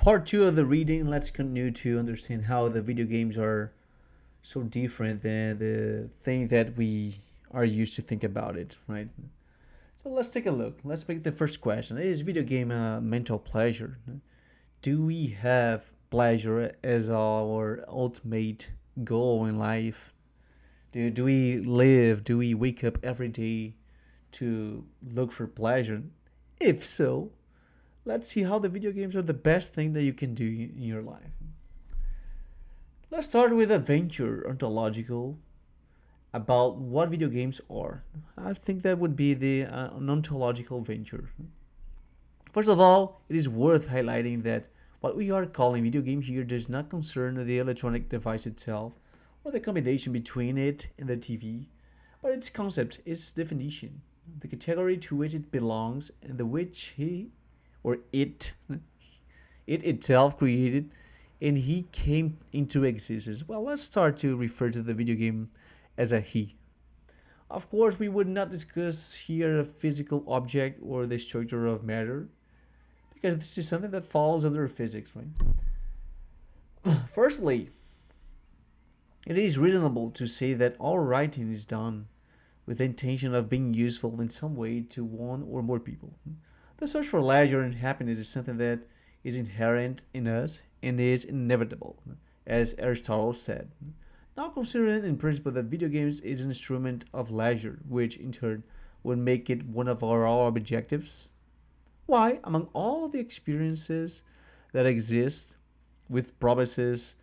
part two of the reading. Let's continue to understand how the video games are so different than the thing that we are used to think about it, right? So let's take a look. Let's make the first question: is video game a mental pleasure? Do we have pleasure as our ultimate goal in life? Do we live? Do we wake up every day to look for pleasure? If so, let's see how the video games are the best thing that you can do in your life. Let's start with a venture ontological about what video games are. I think that would be the an ontological venture. First of all, it is worth highlighting that what we are calling video game here does not concern the electronic device itself or the combination between it and the TV, but its concept, its definition, the category to which it belongs, and the which he or it itself created and he came into existence. Well, let's start to refer to the video game as a he. Of course, we would not discuss here a physical object or the structure of matter because this is something that falls under physics, right? Firstly, it is reasonable to say that all writing is done with the intention of being useful in some way to one or more people. The search for leisure and happiness is something that is inherent in us and is inevitable, as Aristotle said. Now considering in principle that video games is an instrument of leisure, which in turn would make it one of our objectives, why, among all the experiences that exist with promises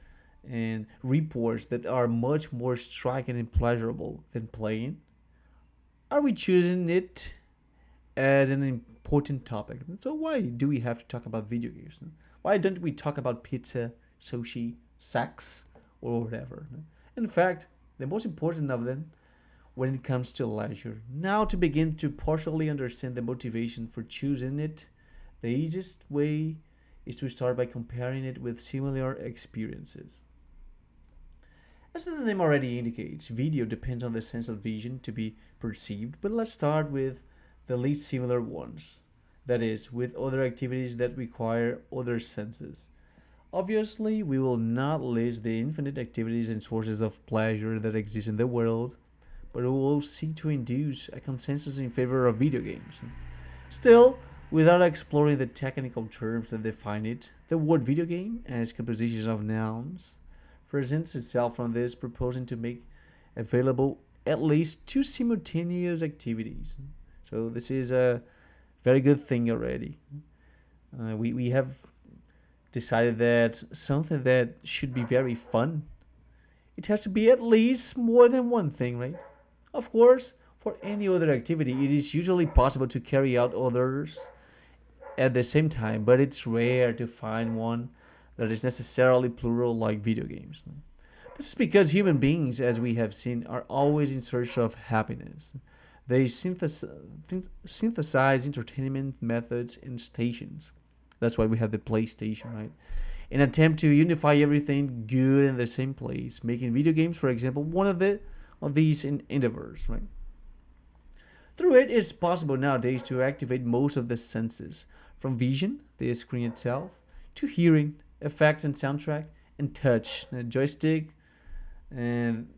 and reports that are much more striking and pleasurable than playing, are we choosing it as an important topic? So why do we have to talk about video games? Why don't we talk about pizza, sushi, sex, or whatever? In fact, the most important of them when it comes to leisure. Now to begin to partially understand the motivation for choosing it, the easiest way is to start by comparing it with similar experiences. As the name already indicates, video depends on the sense of vision to be perceived, but let's start with the least similar ones. That is, with other activities that require other senses. Obviously, we will not list the infinite activities and sources of pleasure that exist in the world, but we will seek to induce a consensus in favor of video games. Still, without exploring the technical terms that define it, the word video game, as compositions of nouns, presents itself from this proposing to make available at least two simultaneous activities. So this is a very good thing already. We have decided that something that should be very fun, it has to be at least more than one thing, right? Of course, for any other activity, it is usually possible to carry out others at the same time, but it's rare to find one that is necessarily plural like video games. This is because human beings, as we have seen, are always in search of happiness. They synthesize entertainment methods and stations. That's why we have the PlayStation, right? In an attempt to unify everything good in the same place, making video games, for example, one of these endeavors, right? Through it, it's possible nowadays to activate most of the senses, from vision, the screen itself, to hearing, effects and soundtrack, and touch, the joystick, and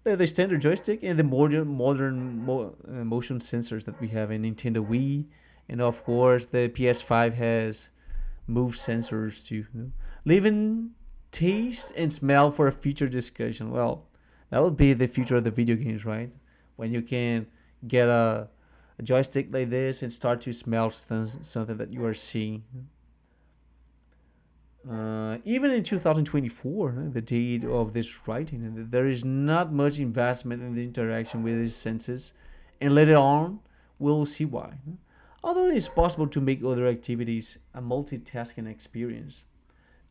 the standard joystick, and the modern motion sensors that we have in Nintendo Wii, and of course the PS5 has move sensors too. Leaving taste and smell for a future discussion. Well, that would be the future of the video games, right? When you can get a joystick like this and start to smell something that you are seeing. Even in 2024, the date of this writing, there is not much investment in the interaction with these senses, and later on, we'll see why. Although it is possible to make other activities a multitasking experience,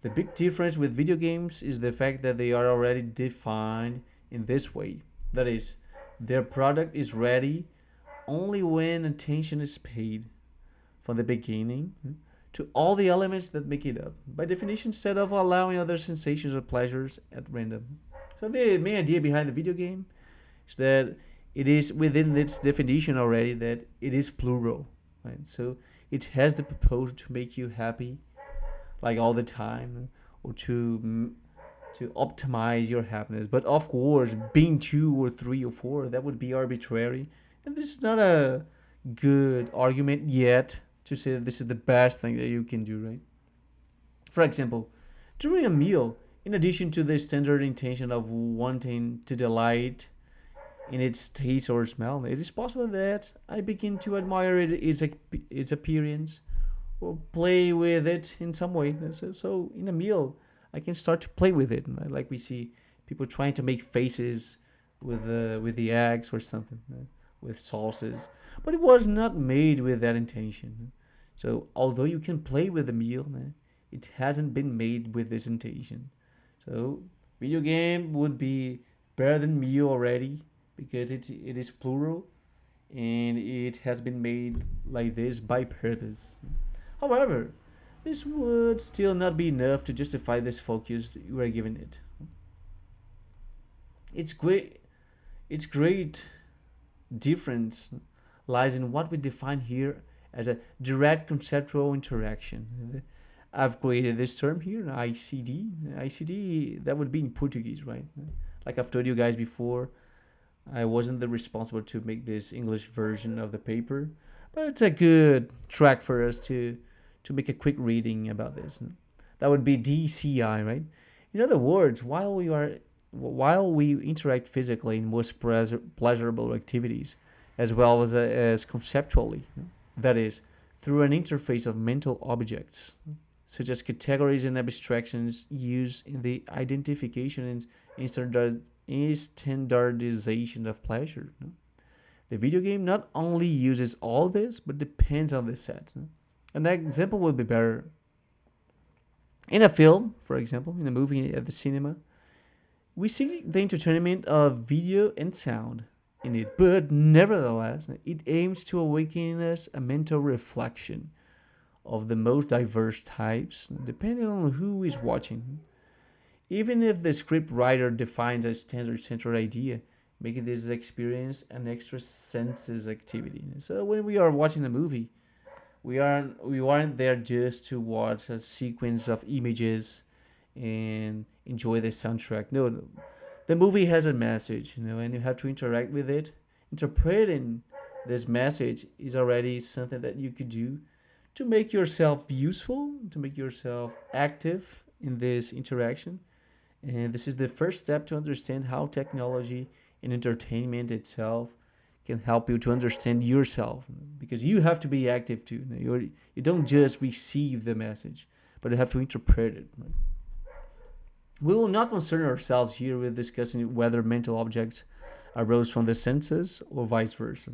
the big difference with video games is the fact that they are already defined in this way. That is, their product is ready only when attention is paid from the beginning to all the elements that make it up, by definition, instead of allowing other sensations or pleasures at random. So the main idea behind the video game is that it is within its definition already that it is plural, right? So it has the proposal to make you happy like all the time, or to optimize your happiness. But of course, being two or three or four, that would be arbitrary, and this is not a good argument yet to say that this is the best thing that you can do, right? For example, during a meal, in addition to the standard intention of wanting to delight in its taste or smell, it is possible that I begin to admire its appearance or play with it in some way. So in a meal, I can start to play with it, like we see people trying to make faces with the eggs or something, with sauces. But it was not made with that intention. So although you can play with the meal, it hasn't been made with this intention. So video game would be better than meal already because it is plural and it has been made like this by purpose. However, this would still not be enough to justify this focus you are giving it. Its great, its great difference lies in what we define here as a direct conceptual interaction. I've created this term here, ICD. ICD, that would be in Portuguese, right? Like I've told you guys before, I wasn't the responsible to make this English version of the paper, but it's a good track for us to make a quick reading about this. That would be DCI, right? In other words, while we interact physically in most pleasurable activities, as well as conceptually, that is, through an interface of mental objects, such as categories and abstractions used in the identification and standardization of pleasure. The video game not only uses all this, but depends on this set. An example would be better. In a film, for example, in a movie at the cinema, we see the entertainment of video and sound in it, but nevertheless, it aims to awaken us a mental reflection of the most diverse types, depending on who is watching. Even if the script writer defines a standard central idea, making this experience an extra senses activity. So when we are watching a movie, we aren't there just to watch a sequence of images and enjoy the soundtrack. No, the movie has a message, and you have to interact with it. Interpreting this message is already something that you could do to make yourself useful, to make yourself active in this interaction. And this is the first step to understand how technology and entertainment itself can help you to understand yourself, because you have to be active too. You don't just receive the message, but you have to interpret it. Right? We will not concern ourselves here with discussing whether mental objects arose from the senses or vice versa.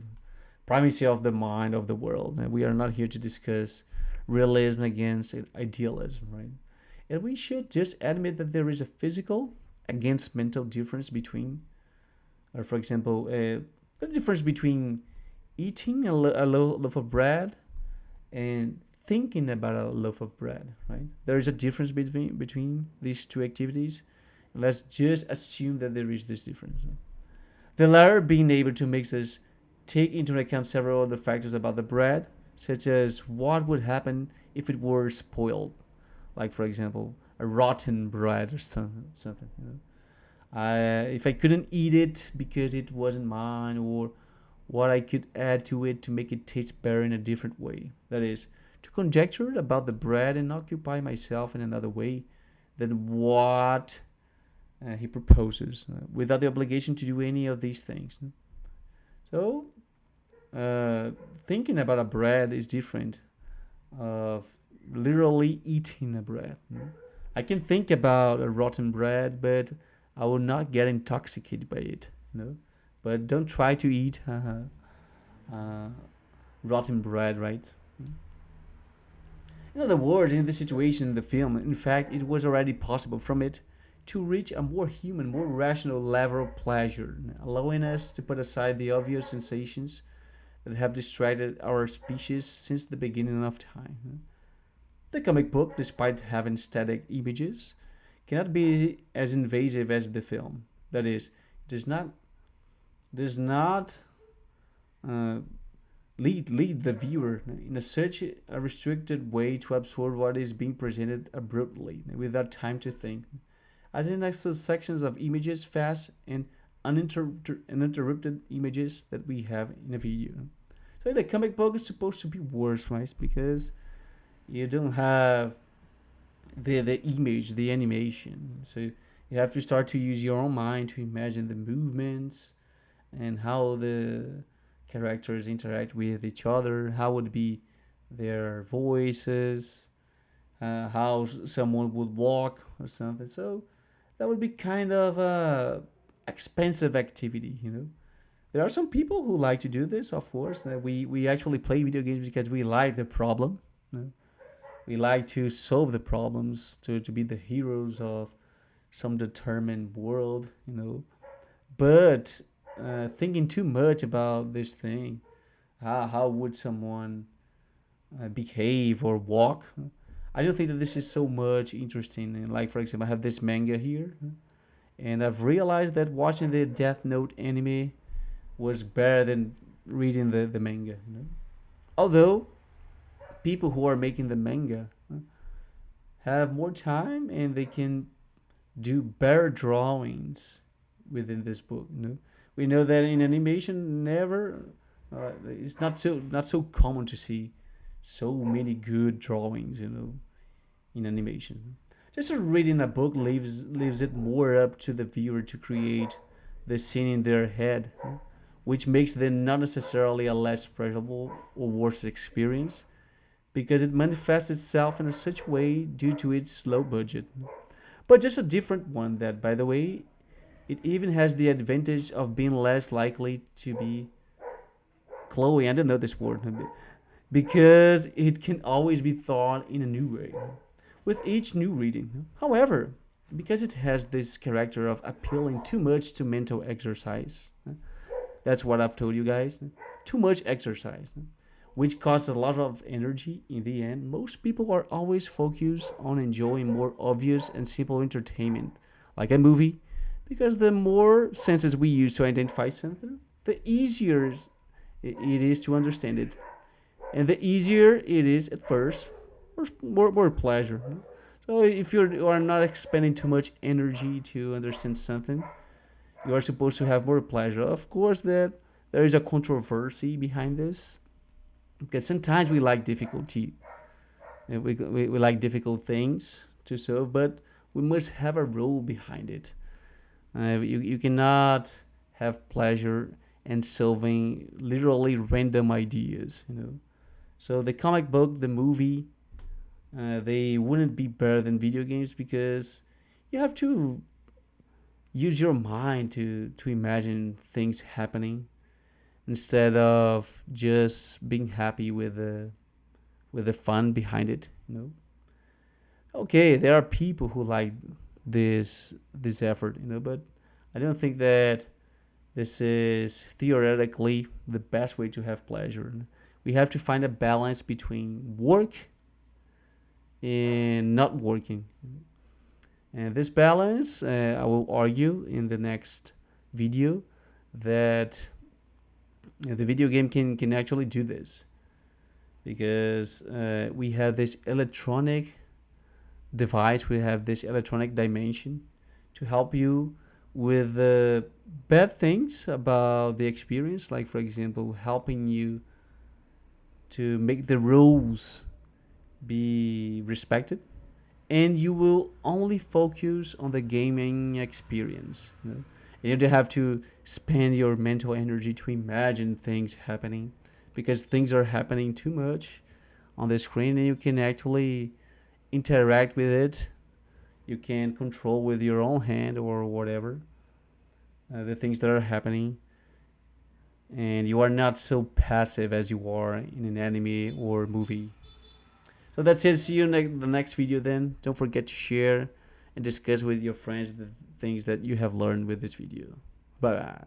Primacy of the mind of the world. And we are not here to discuss realism against idealism, right? And we should just admit that there is a physical against mental difference between, or for example, the difference between eating a loaf of bread and thinking about a loaf of bread, right? There is a difference between these two activities. Let's just assume that there is this difference. The latter being able to make us take into account several other factors about the bread, such as what would happen if it were spoiled, like for example, a rotten bread or something. If I couldn't eat it because it wasn't mine, or what I could add to it to make it taste better in a different way. That is, to conjecture about the bread and occupy myself in another way than what he proposes, without the obligation to do any of these things. So, thinking about a bread is different of literally eating a bread. I can think about a rotten bread, but I will not get intoxicated by it. But don't try to eat rotten bread, right? In other words, in this situation in the film, in fact, it was already possible from it to reach a more human, more rational level of pleasure, allowing us to put aside the obvious sensations that have distracted our species since the beginning of time. The comic book, despite having static images, cannot be as invasive as the film. That is, does not uh, lead the viewer in a such a restricted way to absorb what is being presented abruptly without time to think. As in next sections of images, fast and uninterrupted images that we have in a video. So the comic book is supposed to be worse, right? Because you don't have the image, the animation. So you have to start to use your own mind to imagine the movements and how the characters interact with each other, how would be their voices, how someone would walk or something. So that would be kind of a expensive activity, you know. There are some people who like to do this, of course. We actually play video games because we like the problem. You know? We like to solve the problems, to be the heroes of some determined world, you know. But thinking too much about this thing, how would someone behave or walk? I don't think that this is so much interesting. And like, for example, I have this manga here, and I've realized that watching the Death Note anime was better than reading the manga. You know? Although people who are making the manga have more time and they can do better drawings within this book. You know? We know that in animation, never it's not so common to see so many good drawings. You know, in animation. Just reading a book leaves it more up to the viewer to create the scene in their head, which makes them not necessarily a less pleasurable or worse experience because it manifests itself in a such way due to its low budget. But just a different one that, by the way, it even has the advantage of being less likely to be Chloe. I don't know this word because it can always be thought in a new way with each new reading. However, because it has this character of appealing too much to mental exercise, that's what I've told you guys, too much exercise, which costs a lot of energy in the end. Most people are always focused on enjoying more obvious and simple entertainment, like a movie, because the more senses we use to identify something, the easier it is to understand it. And the easier it is at first, more pleasure. So if you are not expending too much energy to understand something, you are supposed to have more pleasure. Of course, that there is a controversy behind this because sometimes we like difficulty and we like difficult things to solve, but we must have a rule behind it. You cannot have pleasure in solving literally random ideas, you know. So the comic book, the movie, they wouldn't be better than video games because you have to use your mind to imagine things happening instead of just being happy with the fun behind it. You know, okay, there are people who like this effort, you know, but I don't think that this is theoretically the best way to have pleasure. We have to find a balance between work and not working. And this balance, I will argue in the next video that the video game can actually do this because we have this electronic device, we have this electronic dimension to help you with the bad things about the experience, like for example, helping you to make the rules be respected, and you will only focus on the gaming experience. You know? You don't have to spend your mental energy to imagine things happening because things are happening too much on the screen and you can actually interact with it. You can control with your own hand or whatever the things that are happening, and you are not so passive as you are in an anime or movie. So that's it. See you in the next video then. Don't forget to share and discuss with your friends the things that you have learned with this video. Bye bye.